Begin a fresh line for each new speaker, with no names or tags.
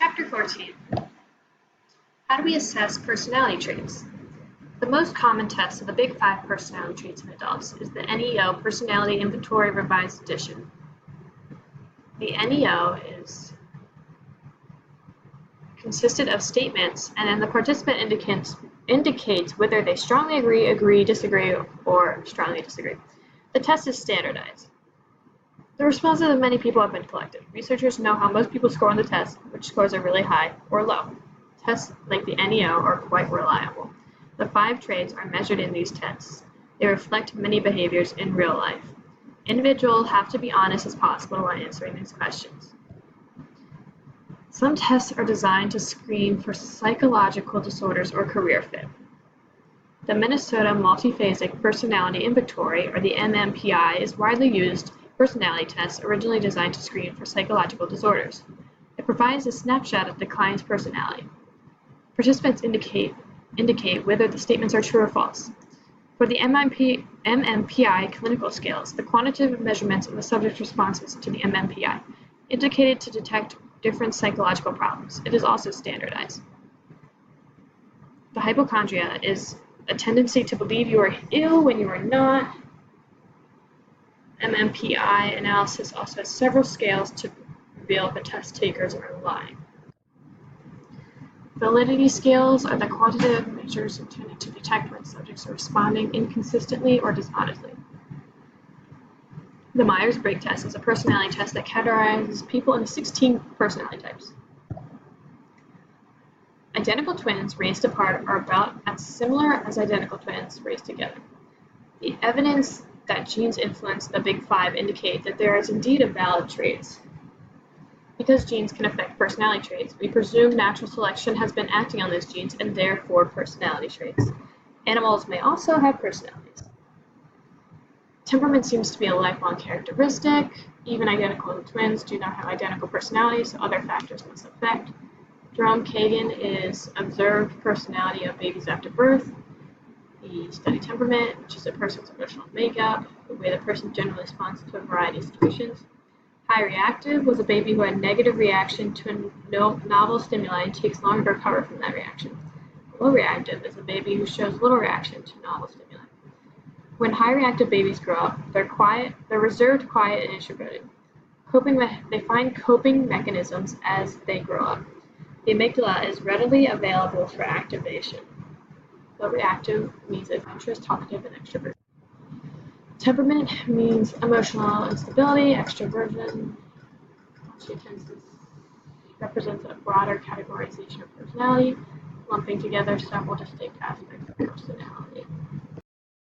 Chapter 14. How do we assess personality traits? The most common test of the Big Five personality traits in adults is the NEO Personality Inventory Revised Edition. The NEO consisted of statements, and then the participant indicates whether they strongly agree, disagree, or strongly disagree. The test is standardized. The responses of many people have been collected. Researchers know how most people score on the test, which scores are really high or low. Tests like the NEO are quite reliable. The 5 traits are measured in these tests. They reflect many behaviors in real life. Individuals have to be honest as possible while answering these questions. Some tests are designed to screen for psychological disorders or career fit. The Minnesota Multiphasic Personality Inventory, or the MMPI, is widely used personality test originally designed to screen for psychological disorders. It provides a snapshot of the client's personality. Participants indicate whether the statements are true or false. For the MMPI clinical scales, the quantitative measurements of the subject's responses to the MMPI indicated to detect different psychological problems. It is also standardized. The hypochondria is a tendency to believe you are ill when you are not. MMPI analysis also has several scales to reveal if the test takers are lying. Validity scales are the quantitative measures intended to detect when subjects are responding inconsistently or dishonestly. The Myers-Briggs test is a personality test that categorizes people into 16 personality types. Identical twins raised apart are about as similar as identical twins raised together. The evidence that genes influence the Big Five indicate that there is indeed a valid trait. Because genes can affect personality traits, we presume natural selection has been acting on those genes and therefore personality traits. Animals may also have personalities. Temperament seems to be a lifelong characteristic. Even identical twins do not have identical personalities, so other factors must affect. Jerome Kagan is observed personality of babies after birth. He studied temperament, which is a person's emotional makeup, the way the person generally responds to a variety of situations. High reactive was a baby who had negative reaction to a novel stimuli and takes longer to recover from that reaction. Low reactive is a baby who shows little reaction to novel stimuli. When high reactive babies grow up, they're reserved, quiet, and introverted. They find coping mechanisms as they grow up. The amygdala is readily available for activation. Low reactive means adventurous, talkative, and extroverted. Temperament means emotional instability, extroversion. Represents a broader categorization of personality, lumping together several distinct aspects of